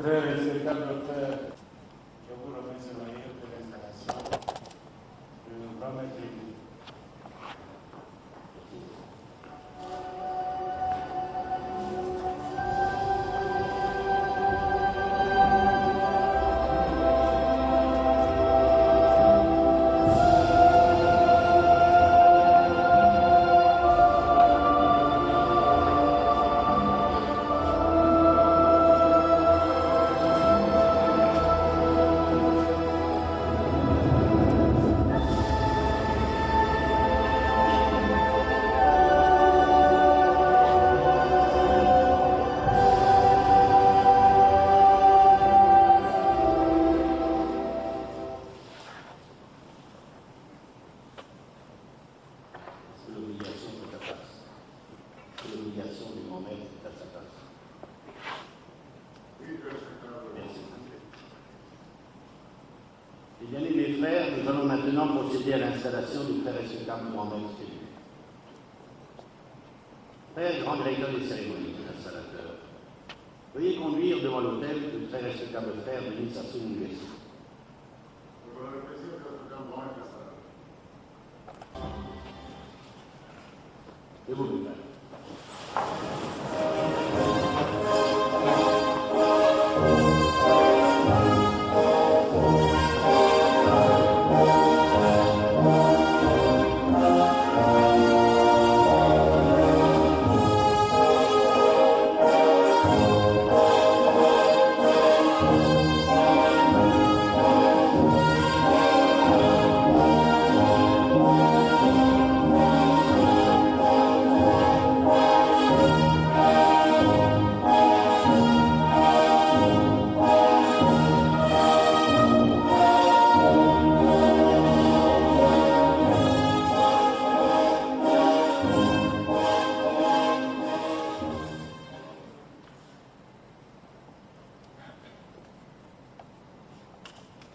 Très respectable docteur, je vous remercie pour l'installation. Je vous remercie. Bien-aimés frères, nous allons maintenant procéder à l'installation du frère respectable Mohamed Félix. Frère grand directeur des cérémonies, installateur, veuillez conduire devant l'autel le très respectable frère Denis Sassou Nguessi. Et vous, frère.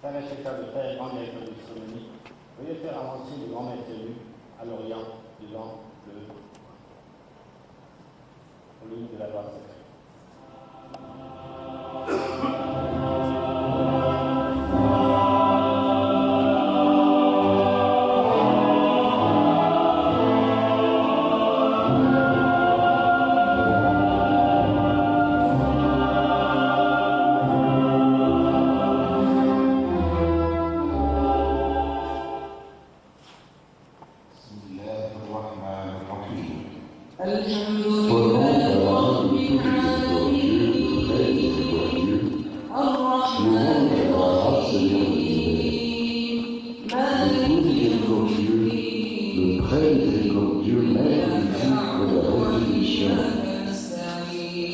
Très respectable frère, grand directeur de cérémonie, veuillez faire avancer le grand maître élu à l'Orient devant le volume de la loi secrète.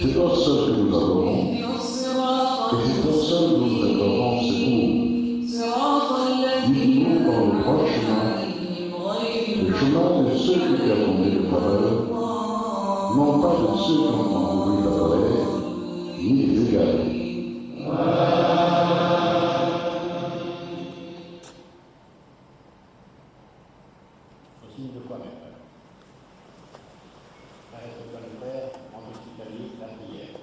C'est toi seul que nous adorons, et c'est toi seul que nous accordons secours. Guide-nous dans le droit chemin, le chemin de ceux qui t'ont tombé de faveur, non pas de ceux qui ont encouru ta colère, ni des égarés. Aussi une fois, mes frères. Frère le Père, en hospitalier, la prière.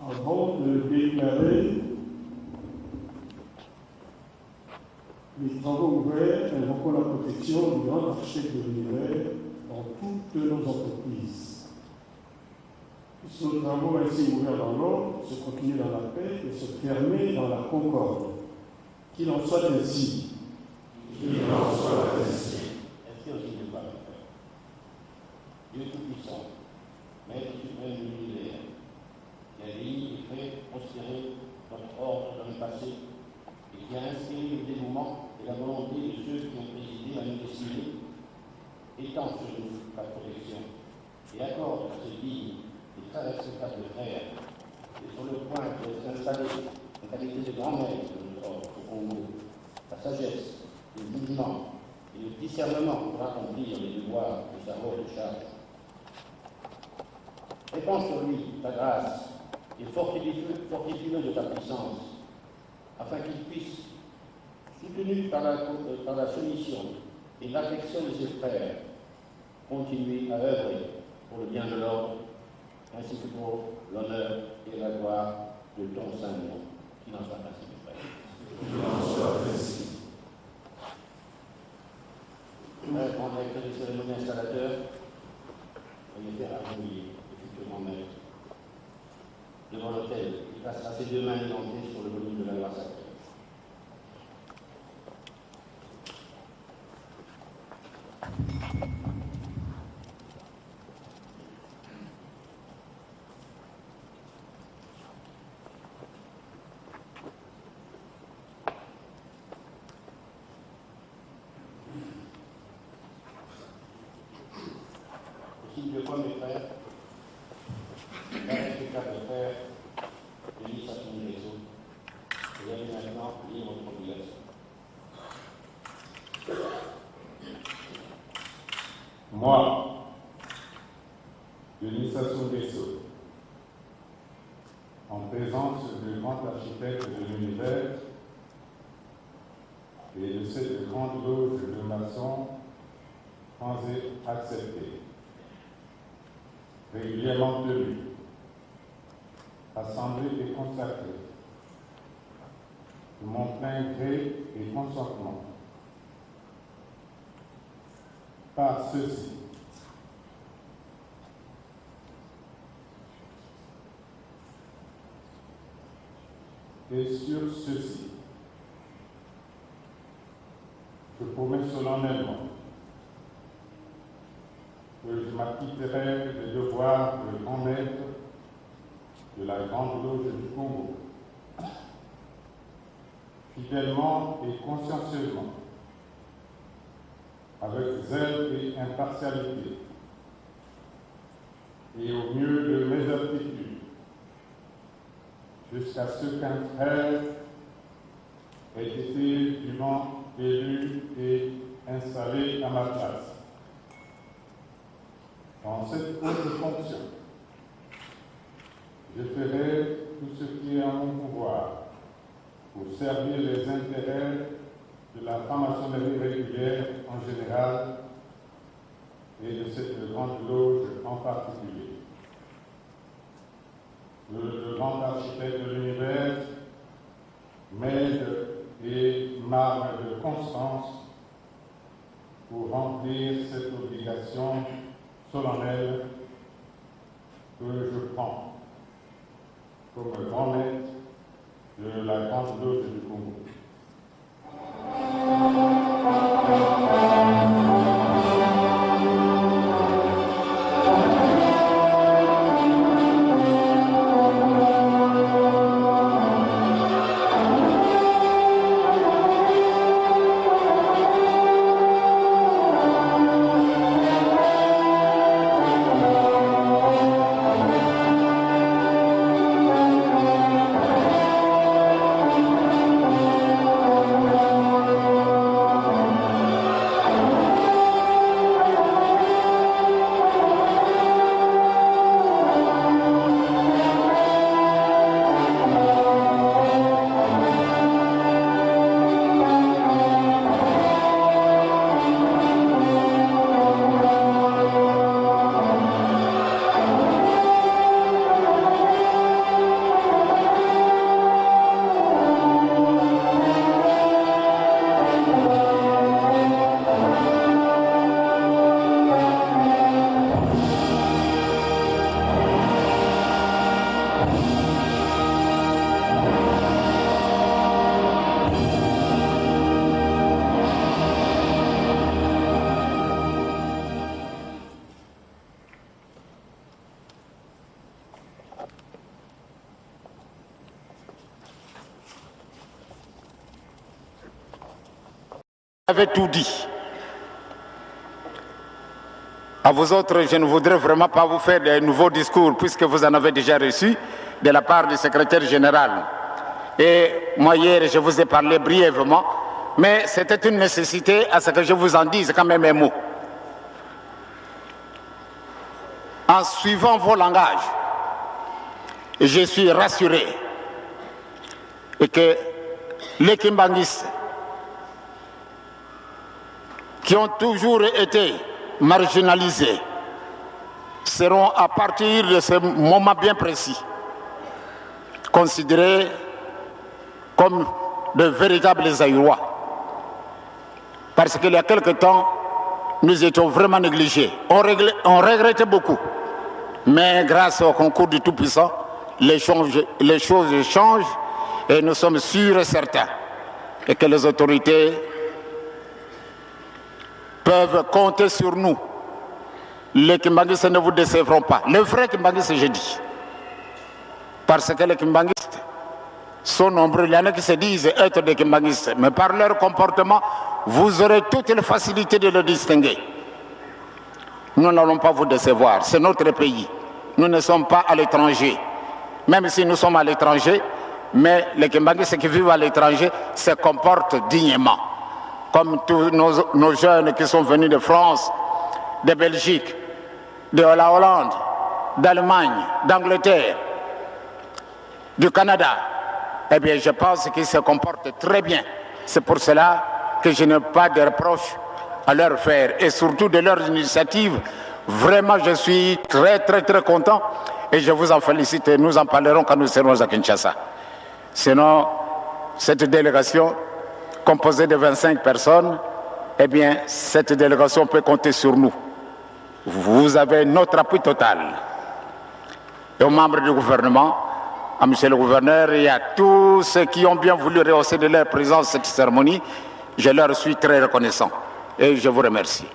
Avant de déclarer les travaux ouverts, invoquons la protection du grand architecte de l'univers dans toutes nos entreprises. Puissent nos travaux ainsi ouverts dans l'ordre, se continuer dans la paix et se fermer dans la concorde. Qu'il en soit ainsi. Qu'il en soit ainsi. Ainsi aussi de quoi, mes frères. Dieu Tout-Puissant, Maître suprême de l'univers, qui a dit et fait prospérer notre ordre dans le passé, et qui a inscrit le dévouement et la volonté de ceux qui ont présidé à nos destinées, étend sur nous ta protection, et accorde à ce digne et très respectable frère, et sur le point d'être installé en qualité de grand maître de notre ordre au Congo, la sagesse, le jugement et le discernement pour accomplir les devoirs de sa rôle de charge. Répands sur lui ta grâce et fortifie-le de ta puissance, afin qu'il puisse, soutenu par la soumission et l'affection de ses frères, continuer à œuvrer pour le bien de l'ordre, ainsi que pour l'honneur et la gloire de ton saint nom, qu'il en soit ainsi, mes frères. Qu'il en soit ainsi. Frère, grand directeur des cérémonies installateurs, veuillez faire accueillir le futur grand maître devant l'autel. Il passera ses deux mains édentées sur le volume de la loi sacrée. Aussi, deux fois, mes frères, la respectable frère, Denis Sassou Nguesso, vous allez maintenant lire votre obligation. Moi, Denis Sassou Nguesso, en présence du grand architecte de l'univers et de cette grande loge de maçons pensée acceptée, régulièrement tenue, assemblée et consacrée, de mon plein gré et consentement, par ceci. Et sur ceci, je promets solennellement que je m'acquitterai des devoirs de grand maître de la Grande Loge du Congo, fidèlement et consciencieusement, avec zèle et impartialité, et au mieux de mes aptitudes, jusqu'à ce qu'un frère ait été dûment élu et installé à ma place. Dans cette haute fonction, je ferai tout ce qui est en mon pouvoir pour servir les intérêts de la franc-maçonnerie régulière en général et de cette grande loge en particulier. Le grand architecte de l'univers m'aide et m'arme de constance pour remplir cette obligation solennelle que je prends comme grand maître de la Grande Loge du Congo. Vous avez tout dit. À vous autres, je ne voudrais vraiment pas vous faire de nouveaux discours puisque vous en avez déjà reçu de la part du secrétaire général. Et moi hier, je vous ai parlé brièvement, mais c'était une nécessité à ce que je vous en dise quand même un mot. En suivant vos langages, je suis rassuré et que les kimbanguistes, qui ont toujours été marginalisés, seront à partir de ce moment bien précis considérés comme de véritables Aïrois. Parce qu'il y a quelque temps, nous étions vraiment négligés. On regrettait beaucoup. Mais grâce au concours du Tout-Puissant, les choses changent et nous sommes sûrs et certains et que les autorités peuvent compter sur nous. Les Kimbanguistes ne vous décevront pas. Les vrais Kimbanguistes, je dis. Parce que les Kimbanguistes sont nombreux. Il y en a qui se disent être des Kimbanguistes. Mais par leur comportement, vous aurez toutes les facilités de le distinguer. Nous n'allons pas vous décevoir. C'est notre pays. Nous ne sommes pas à l'étranger. Même si nous sommes à l'étranger, mais les Kimbanguistes qui vivent à l'étranger se comportent dignement. Comme tous nos jeunes qui sont venus de France, de Belgique, de la Hollande, d'Allemagne, d'Angleterre, du Canada. Eh bien, je pense qu'ils se comportent très bien. C'est pour cela que je n'ai pas de reproches à leur faire. Et surtout de leur initiative, vraiment, je suis très content. Et je vous en félicite. Et nous en parlerons quand nous serons à Kinshasa. Sinon, cette délégation, composée de 25 personnes, eh bien, cette délégation peut compter sur nous. Vous avez notre appui total. Et aux membres du gouvernement, à monsieur le gouverneur et à tous ceux qui ont bien voulu rehausser de leur présence cette cérémonie, je leur suis très reconnaissant. Et je vous remercie.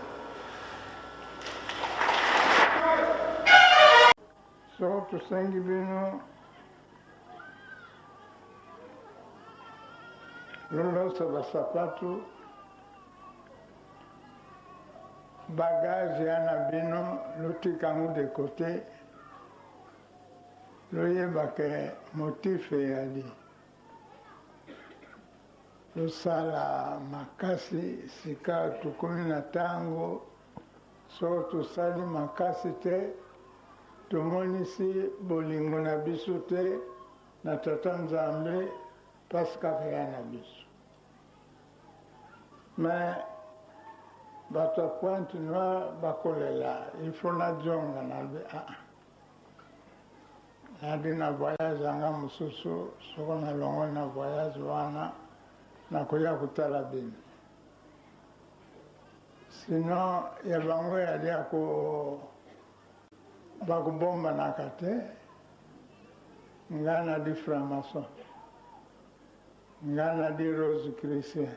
Bagage yana bino lutikangu de côté loyeba ke motif eyali tosala makasi sika tukumi na ntango so tosali makasi te tomonisi bolingo na biso te na tata Nzambe paska ya na biso mais bato ya Pointe Noire bakolela il faut najonga nalbe nadi na voyage anga mosusu soko nalongoli na voyage wana nakoya kotala bino sinon ya bango yali bakobombanaka te ngai nadi franc-maçon ngai nadi rose chrétien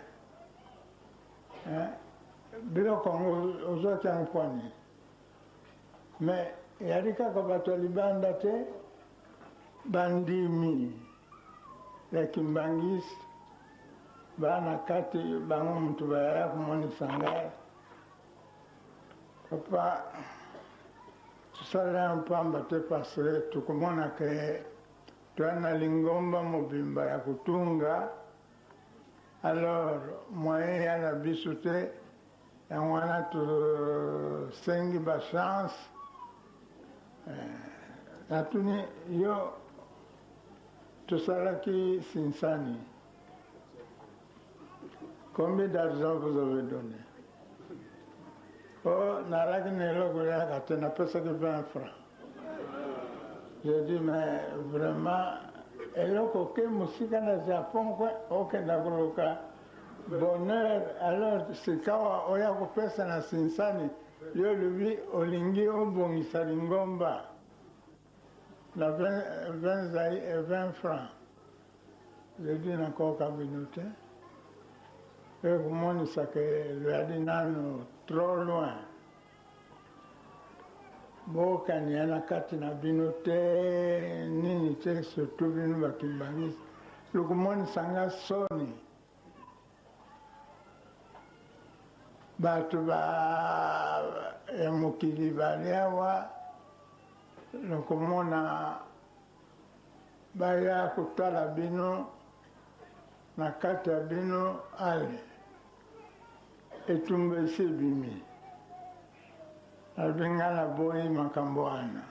biloko yango ozwaki yango mponi mais yali kaka bato ya libanda te bandimi ya kimbangisi baa na kati bango mutu bayaya komonisa ngai papa tosalela mpamba te parce tokomona ke toya na lingomba mobimba ya kotunga alors moyen ya na biso te yango wana tosengi bachance natuni yo tosalaki Sinsani combien d'argent vous avez donné? Oh, nalaki na eloko yaka te napesaki 20 francs. J'ai dit mais vraiment eloko ke mosika na Japon kwe okenda koluka bonheur alors sikawa oya kopesa na Sinsani yo lubi olingi obongisa lingomba na 20 francs. J'ai dit nakoka bino te ekomonisa ke luyadi nano trop loin bokania na kati na bino te nini te surtout bino bakimbangisi lokomonisa nga soni bato ya mokili bali awa lokomona baya kotala bino na kati ya bino ale etumba esi ebimi albenga na boyi makambo wana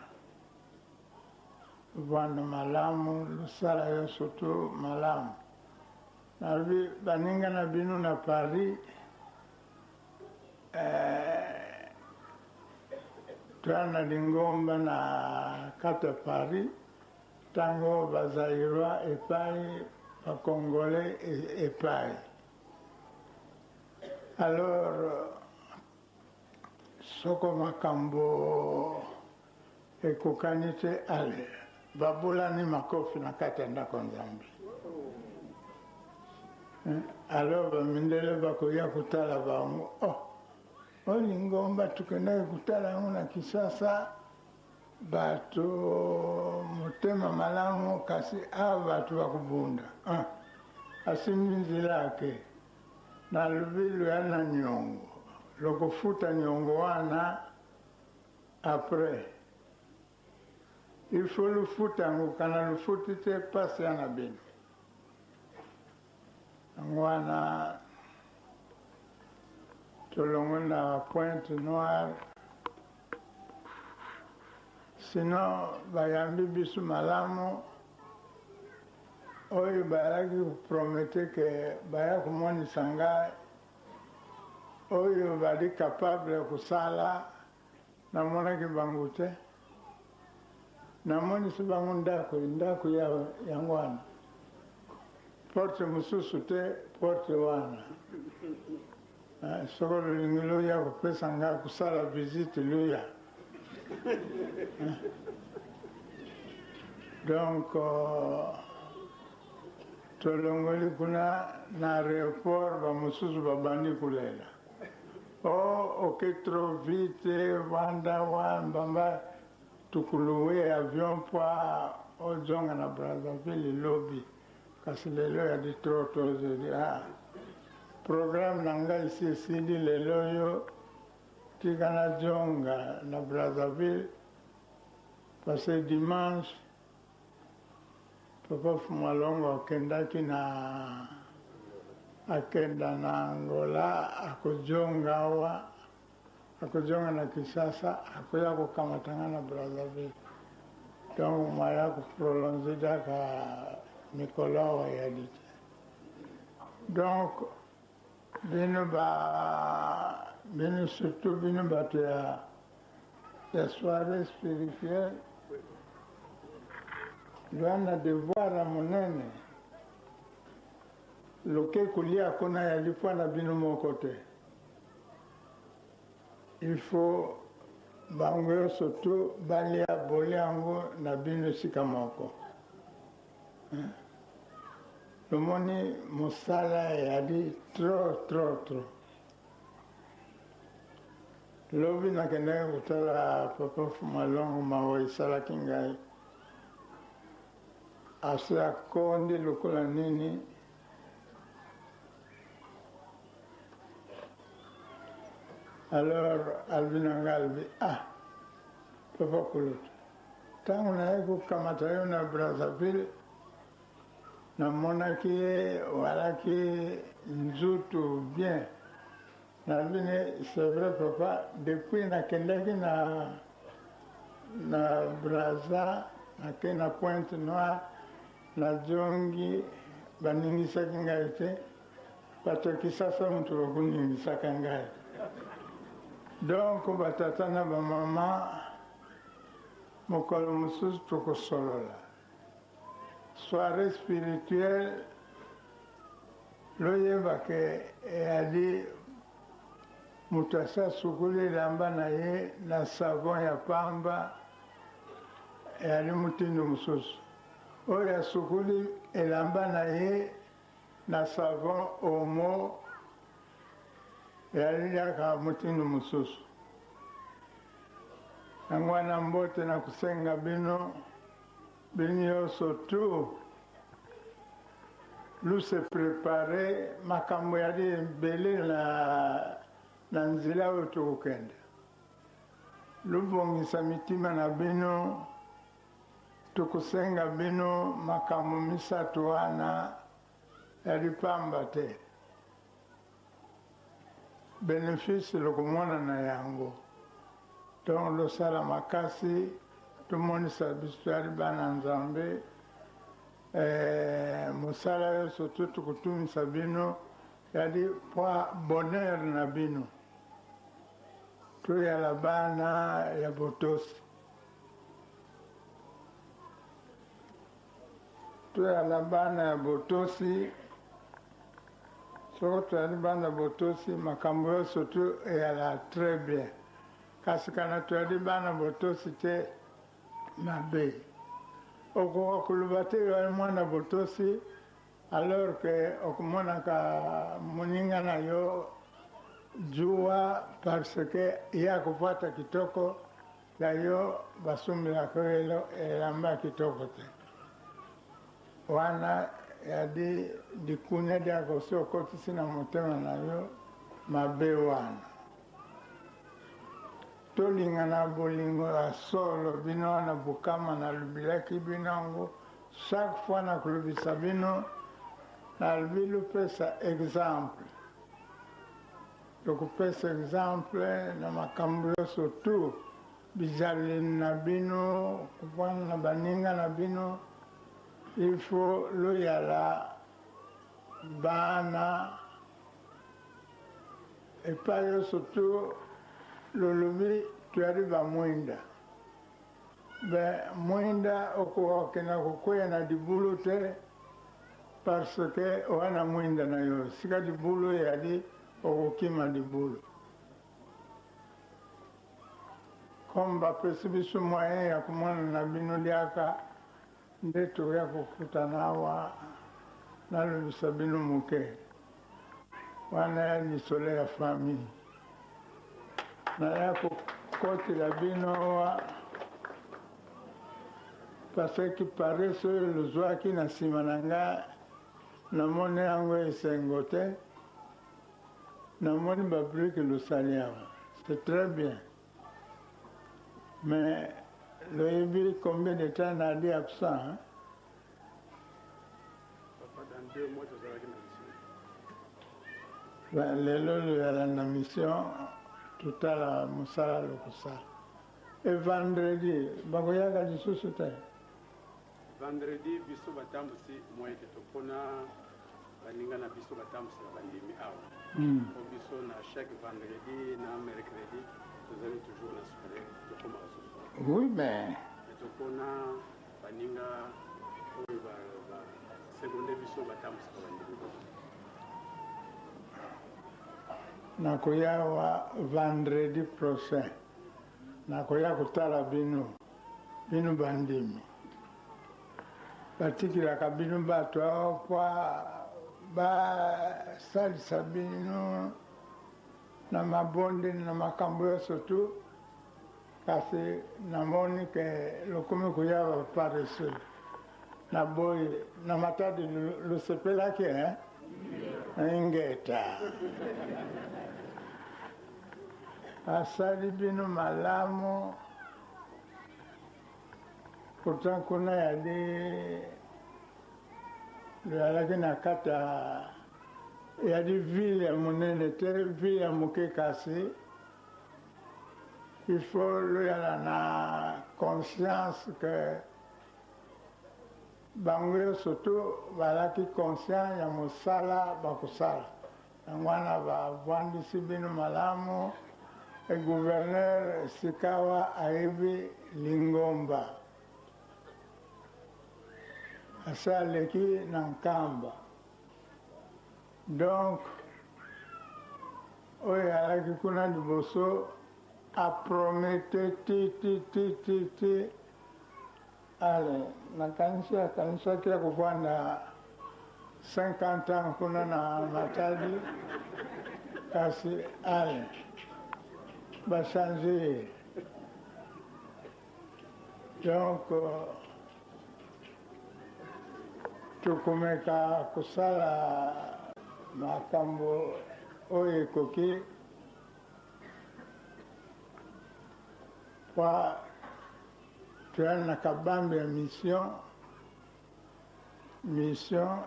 vanda malamu lusala yo soto malamu Nalbi baninga na bino na Paris twana lingomba na kata Paris tango bazairwa epai bakongolais epai. Alors soko makambo ekukanite ale babulani makofi na kati ya ndako Nzambe. Alors bamindele bakoya kutala bango olingomba tukende kutala yango na Kisasa bato motema malamu kasi bato bakubunda asimbi nzela ake na lubilu ya na nyongo lokofuta nyongo wana après il faut lufuta yango kana lufuti te pasi ya na bino yango wana tolongo na Pointe Noire. Sinon bayambi biso malamu oyo bayaki promete ke baya kumonisa ngai oyo bali capable kusala namonaki bango te namonisi bango ndako yango wana porte mosusu te porte wana soko lolingi loya kopesa ngai kusala visite loya donc tolongoli kuna na aéroport bamosusu babandi kulela oke trop vite wanda wambamba tukuluwe avion poa ojonga na Brazzaville lobi kasi lelo ya di trop tozedi programme na ngai isi esili lelo yo tika na jonga na Brazzaville parce que dimanche Papa Fumalongo akendaki akenda na Angola akojonga na Kisasa akoya kukamatanga na Brazzaville donc maya kuprolonge daka Nicolas Wayadite donc bino surtout bino bato ya soirée spirituelle lwana devoir ya monene loke kulia kona yalipwa na bino moko te il faut bango nyonso tu balia boliango na bino esika moko lomoni mosala yali trop lobi nakendaki kutala Papa Fumalongo mawa esalaki ngai ase akondi lokola nini alors albina nga albi Papa Kulutu ntango naye kukamata yo na Brazzaville namonaki ye walaki nzutu bien nalbine c'est vrai papa depuis nakendaki na Brazza nake na Pointe Noire na jongi baningisaki ngai te bato Kisasa mutu bakuningisaka ngai donc batata na bamama mokolo mosusu tokosolola soirée spirituelle loyeba ke eyali mutu asi asukuli elamba na ye na savon ya pamba eyali mutindo mosusu oyo asukuli elamba na ye na savon omo eyali yaka mutindo mosusu yango wana mbote na kusenga bino nyonso tu luse prepare makambo yali ebele na nzela oyo tokokende lubongisa mitima na bino tokosenga bino makambo misato wana yali pamba te bénéfice lokomona na yango donc losala makasi tomonisa biso yali bana Nzambe mosala yo surtout tukutumisa bino yadi kwa bonheur na bino tuyala bana ya botosi tuyala bana ya botosi soko tuyali bana ya botosi makambo yo surtout eyala très bien kasi kana tuyali bana botosi te mabe okoka kuluba te yo mwana botosi alors que okumonaka moninga na yo jua parce que ya kupata kitoko ya yo basumbilako elamba kitoko te wana yadi dikunya diako si okotisi na motema na yo mabe wana tolingana bolingo ya solo bino wana bukama na lubilaki binango chaque fois na kulubisa bino nalobi lupesa exemple tokupesa exemple na makambo nyonso tu bizaleli na bino kuvana na baninga na bino il faut loyala bana epai nyonso tu lolobi tuyali bamwinda mwinda okokena kokwea na dibulu te parce que wana mwinda na yo sika dibulu yali okokima dibulu comme bapesi biso moyen ya komona na bino liaka nde toya kokutana awa nalobisa bino moke wana ya lisolo ya famille naya kokotela bino awa parce que pare soyo lozwaki na nsima na nga namoni yango esengo te namoni babrike losali awa c'est très bien mais loyebi combien de temps nali absent lelo loyala na mission totala mosala lokosala e vendredi bakoyaka lisusu te vendredi biso batambusi moye te topona baninga na biso batambusi na bandimi awa po biso na chaque vendredi na mercredi tozali toujours na soirée tokomaka soso oui mais topona baninga oyo baseconde biso batambusi na bandimi nakoya wa vendredi prochain nakoya kotala bino bandimi batikilaka bino bato awa mpo basalisa bino na mabonde na makambo nyonso tu kasi namoni ke lokomi koya baparesseux na boye na matadi losepelaki ingeta asali bino malamu pourtant kuna yali loyalaki na kati yali ville ya monene te ville ya moke kasi il faut loyala na conscience que bango nyonso tu balaki conscient ya mosala bakosala yango wana bavandisi bino malamu e gouverneur sikawa ayebi lingomba ase aleki na nkamba donc oyo alaki kuna liboso apromete ti ale nakanisaki ya kovanda 50 ans kuna na matadi kasi ale bachange donc tokomeka kosala makambo oyo ekoki mpo toyali na kabambi ya mission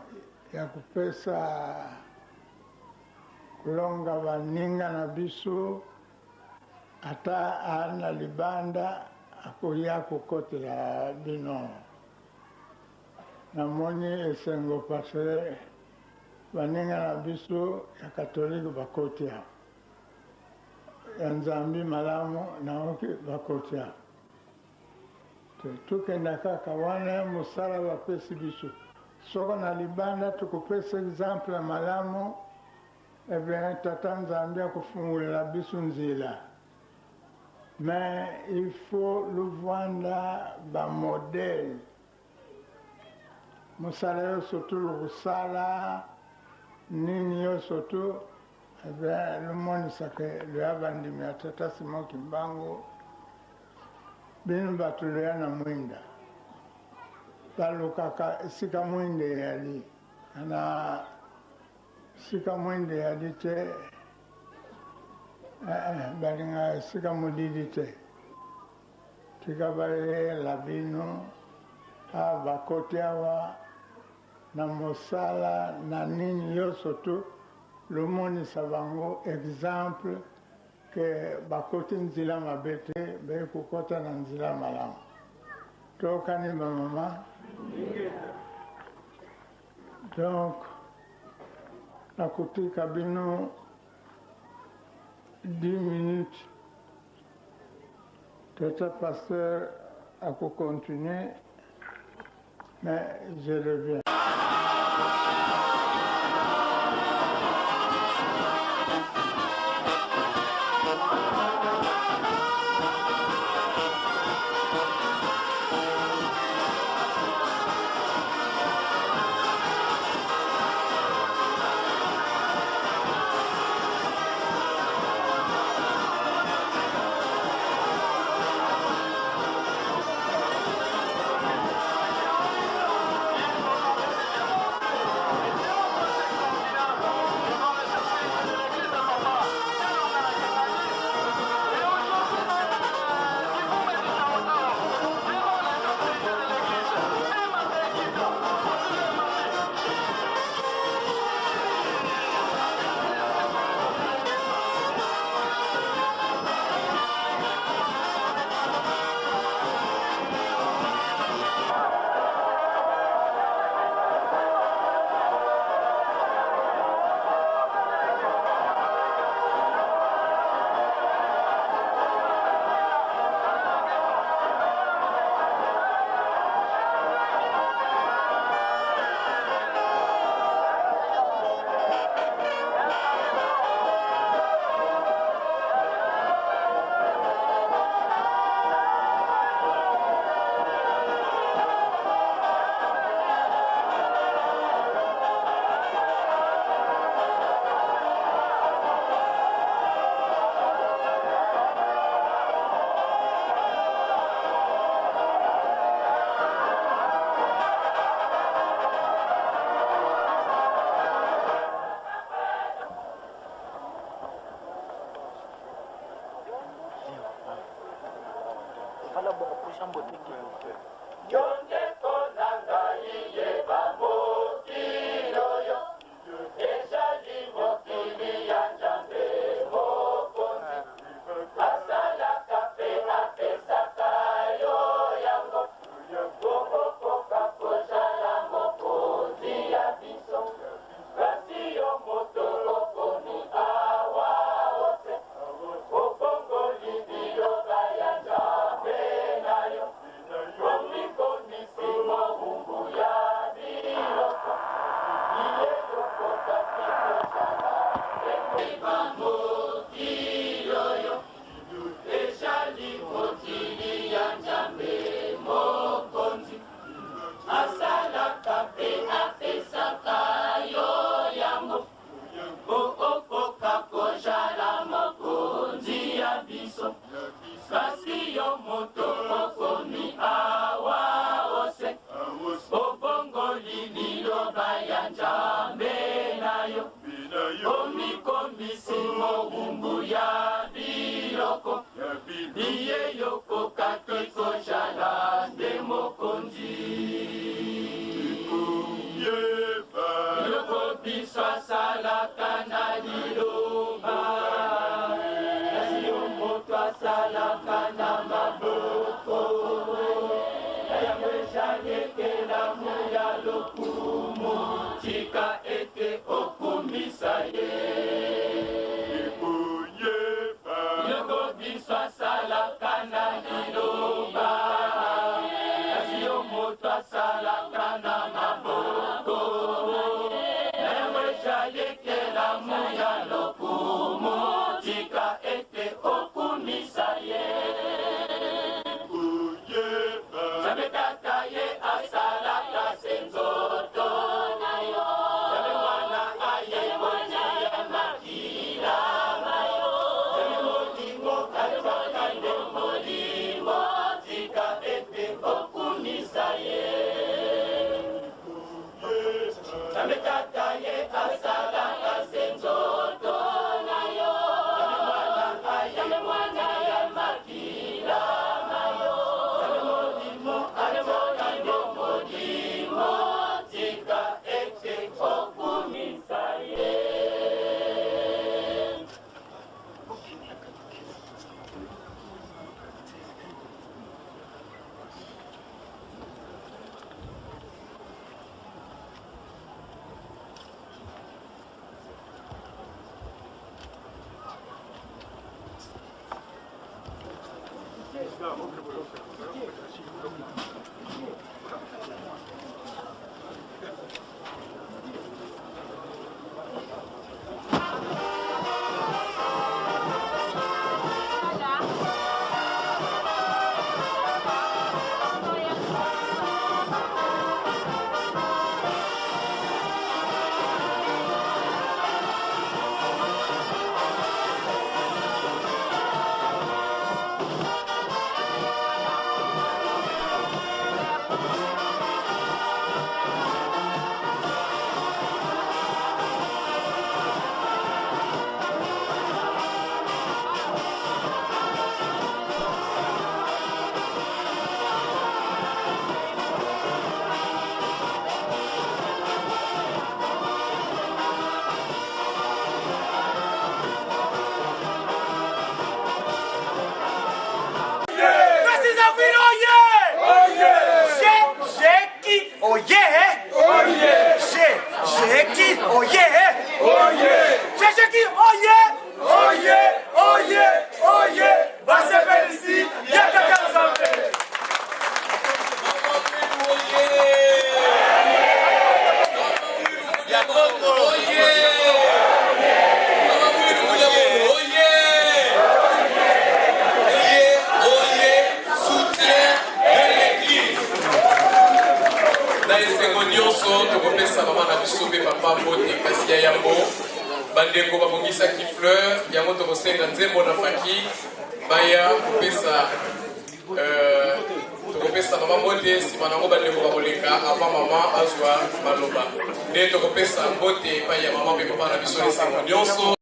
ya kopesa kolonga baninga na biso ata ali na libanda akoya kokotela bino namoni esengo parce baninga na biso ya katolike bakoti awa ya nzambi malamu naoki bakoti awa tukenda kaka wana mosala bapesi biso soko na libanda tukopesa exemple ya malamu ebe tata nzambi akofungulila biso nzela mais il faut luvanda bamodele mosala yo surtout lokusala nini yo surtout ebe lumonisaka loya bandimi ya tata Simon Kimbangu bino bato loya na mwinda balukaka esika mwinde yali ana esika mwinde yali te balinga esika modidi te tika balela bino bakoti awa na mosala na nini nyonso tu lomonisa bango exemple ke bakoti nzela mabe te bekokota na nzela malamu tokani bamama. Donc nakotika bino 10 minutes tata pasteur akokontinue mais je reviens. Salakana bandeko babongisa ki fleur ya moto kosenga nzembo na faki baya kopesa tokopesa mama mbote nsima nango bandeko bakoleka ava mama azwa maloba nde tokopesa mbote epai ya mama mpe papa na biso esango nyonso.